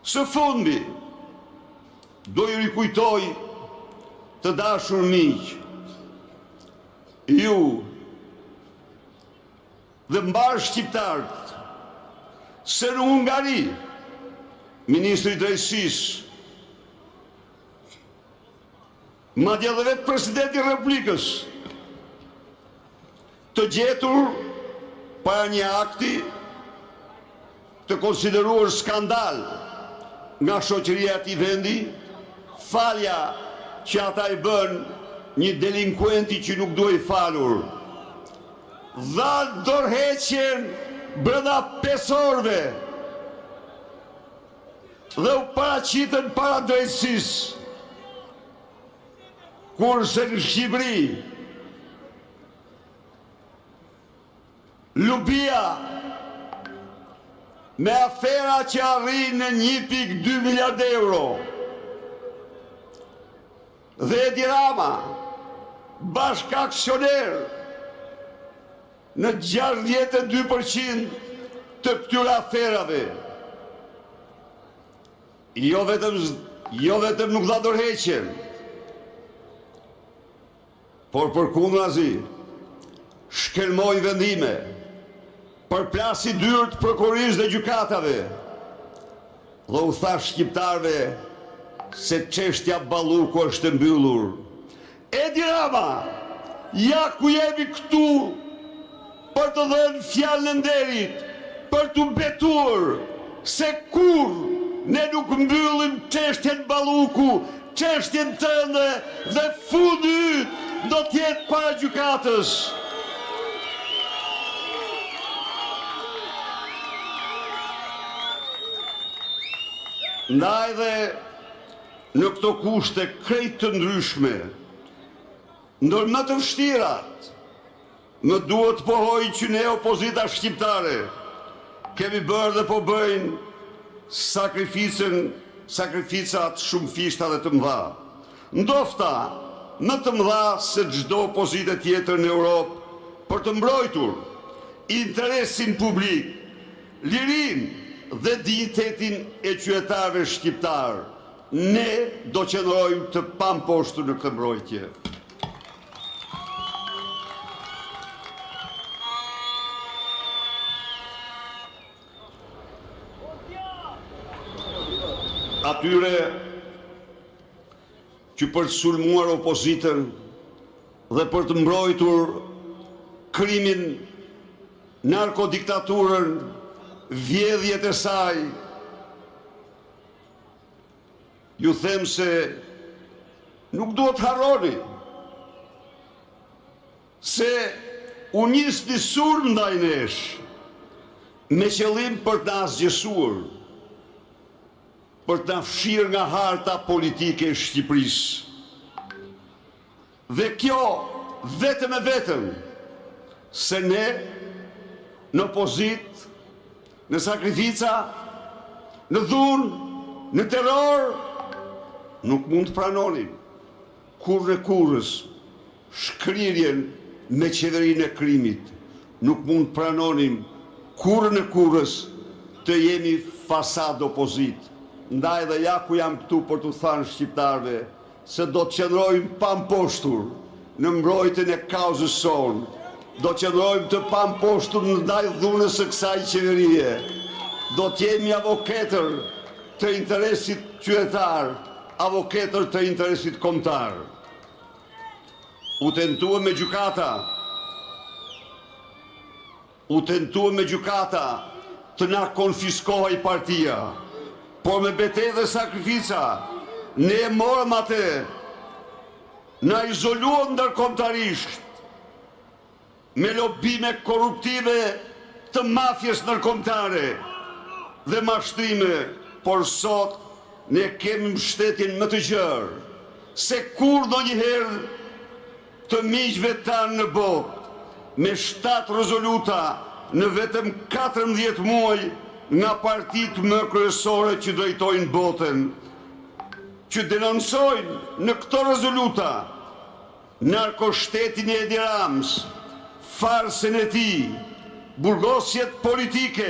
Së fundi, do ju rikujtoj të dashur miq, ju dhe mbar shqiptarët, se në Hungari, Ministri i Drejtësisë, madje edhe vetë Presidenti i Republikës, të gjetur para një akti të konsideruar skandal nga shoqëria e atij vendi, falja që ata i bën një delinkuenti që nuk duhej falur, dha dorëheqjen brenda 5 orëve dhe u paraqiten para drejtësisë. Kurse në Shqipëri, Lubia me afera që arrin në 1.2 miliard euro dhe Edi Rama bashkaksioner në 62% të këtyre aferave. Jo vetëm nuk dha dorëheqjen, por përkundrazi shkelmoi vendime, përplasi dyert prokurisë dhe gjykatave dhe u tha shqiptarëve se çështja Balluku është mbyllur. Edi Rama, ja ku jemi këtu për të dhënë fjalën e nderit, për të betuar se kur ne nuk mbyllim çështjen Balluku, çështjen tënde dhe fundi yt do t'jetë para gjykatës. Ndaj dhe në këto kushte krejt të ndryshme, ndër më të vështirat, më duhet pohoj që ne opozita shqiptare kemi bërë dhe po bëjnë sakrificat shumë fishta dhe të mëdha. Ndofta më të mëdha se çdo opozitë tjetër në Europë për të mbrojtur interesin publik, lirinë dhe dignitetin e qytetarëve shqiptar. Ne do qëndrojmë të pamposhtur në këtë mbrojtje. Atyre që për të sulmuar opozitën dhe për të mbrojtur krimin, narkodiktaturën, vjedhjet e saj, ju them se nuk duhet harroni se u nis një sulm ndaj nesh me qëllim për të asgjësuar, për të fshirë nga harta politike e Shqipërisë. Dhe kjo vetëm e vetëm se ne në opozit, në sakrifica, në dhunë, në terror, nuk mund të pranonim kur në kurrës shkrirjen me qeverinë e krimit. Nuk mund të pranonim kur në kurrës të jemi fasad opozit. Ndaj dhe ja ku jam këtu për të thënë shqiptarëve se do të qëndrojmë pamposhtur në mbrojtjen e kauzës sonë. Do të qëndrojmë të pamposhtur ndaj dhunës së kësaj qeverie. Do të jemi avokatër të interesit qytetar, avokatër të interesit kombëtar. U tentuam me gjykata të na konfiskohej partia. Por me betejë dhe sakrifica, ne e morëm atë, na izoluam ndërkombëtarisht, me lobime korruptive të mafjes ndërkombëtare dhe mashtrime, por sot ne kemi mbështetjen më të gjerë se kur ndonjëherë të miqve tanë në botë, me 7 rezoluta në vetëm 14 muaj nga partitë më kryesore që drejtojnë botën, që denoncojnë në këto rezoluta narkoshtetin e Edi Ramës, farsën e tij, burgosjet politike,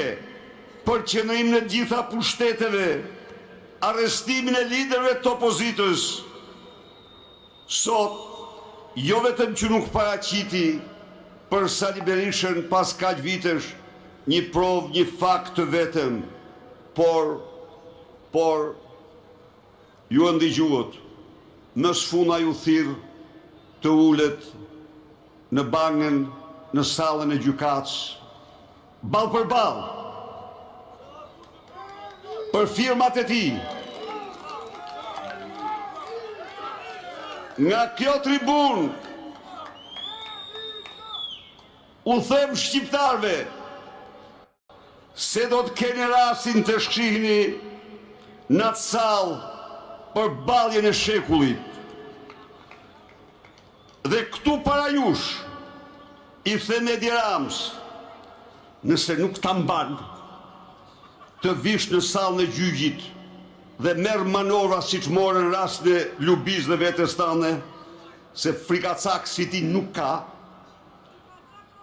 përqendrim në gjitha pushteteve, arrestimin e liderëve të opozitës. Sot, jo vetëm që nuk paraqiti për Sali Berishën pas kaq vitesh një provë, një fakt të vetëm, por ju ndigjuat, në sfuna ju thirr të ulet në bangën, në sallën e gjykatës, ball për ball, për firmat e tij. Nga kjo tribun u them shqiptarve se do të keni rastin të shkrihni në atë sallë për balljen e shekullit. Dhe këtu para jush i them Edi Rams, nëse nuk ta mban të vish në sallën e gjyqit dhe merr manovra siç morën rast në Lubiz dhe vetes tane, se frikacak si ti nuk ka,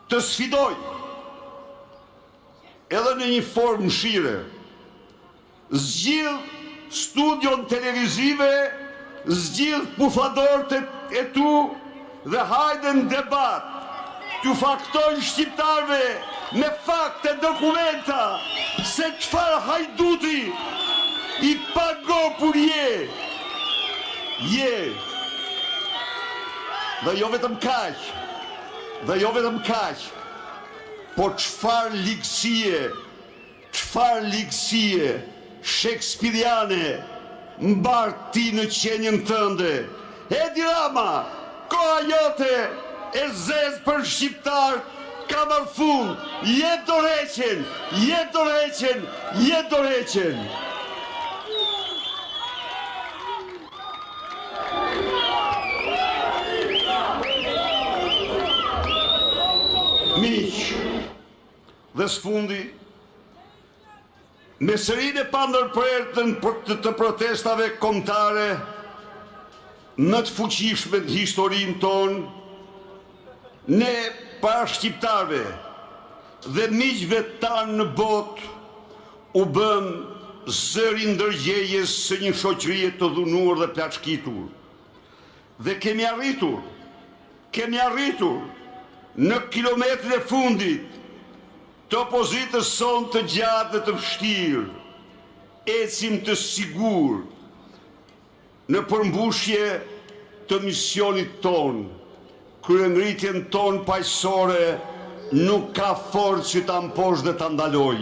të sfidoj edhe në një formë mëshire, zgjidh studion televizive, zgjidh pufadorët e tu dhe hajde në debat, t'ju faktojnë shqiptarve me fakte, dokumenta, se çfarë hajduti i pago për je. Dhe jo vetëm kaq, po çfarë ligësie shekspiriane mbar ti në qenjen tënde. Edi Rama, koha jote e zezë për shqiptar ka marrë fund. Jetë dorëheqen. Miq, dhe s'fundi, me sërinë e pandërprerë të protestave kombëtare më të fuqishme në historinë tonë, ne para shqiptarve dhe miqve tanë në botë u bëm zëri ndërgjegjës së një shoqërie të dhunuar dhe plaçkitur. Dhe kemi arritur në kilometrin e fundit të opozitës son të gjatë dhe të vështirë, ecim të sigur në përmbushje të misionit ton. Kryengritjen ton paqësore nuk ka forcë që ta mposh dhe ta ndaloj.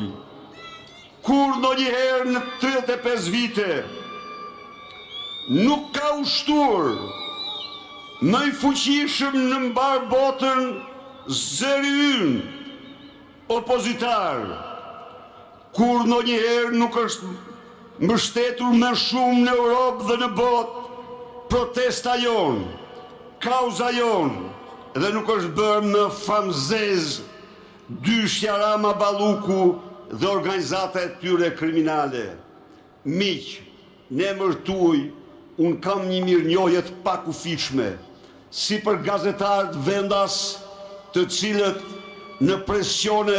Kur ndonjëherë në 35 vite nuk ka ushtuar më i fuqishëm në mbar botën zëri ynë opozitar, kur ndonjëherë nuk është mbështetur më shumë në Europë dhe në botë protesta jonë, kauza jonë, dhe nuk është bërë më famzez dyshja Rama Balluku dhe organizata e tyre kriminale. Miq, në emër tuaj, unë kam një mirënjohje të pakufishme, si për gazetarët vendas, të cilët në presione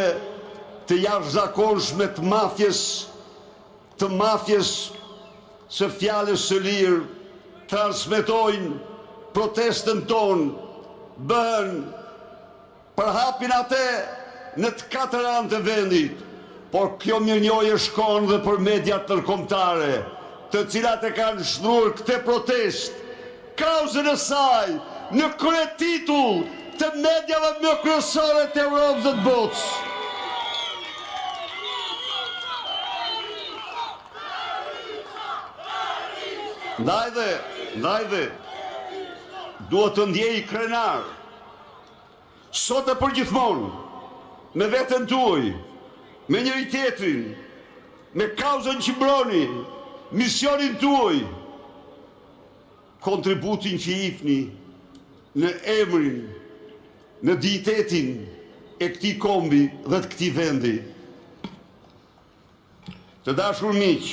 të jashtëzakonshme të mafjes së fjalës së lirë, transmetojnë protestën tonë, bën përhapin atë në të katër anë të vendit, por kjo mirënjohje shkon dhe për mediat ndërkombëtare, të cilat e kanë shtruar këtë protest, kauzën e saj në kryetitull të mediave më kryesore të Europës dhe të botës. Ndaj dhe duhet të ndjej krenar, sot e përgjithmonë, me veten tuaj, me njëri tjetrin, me kauzën që mbroni, misionin tuaj, kontributin që jepni në emrin, në dignitetin e këtij kombi dhe të këtij vendi. Të dashur miq,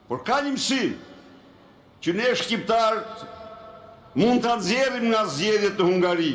por ka një mësim që ne shqiptarët mund ta nxjerrim nga zgjedhjet në Hungari.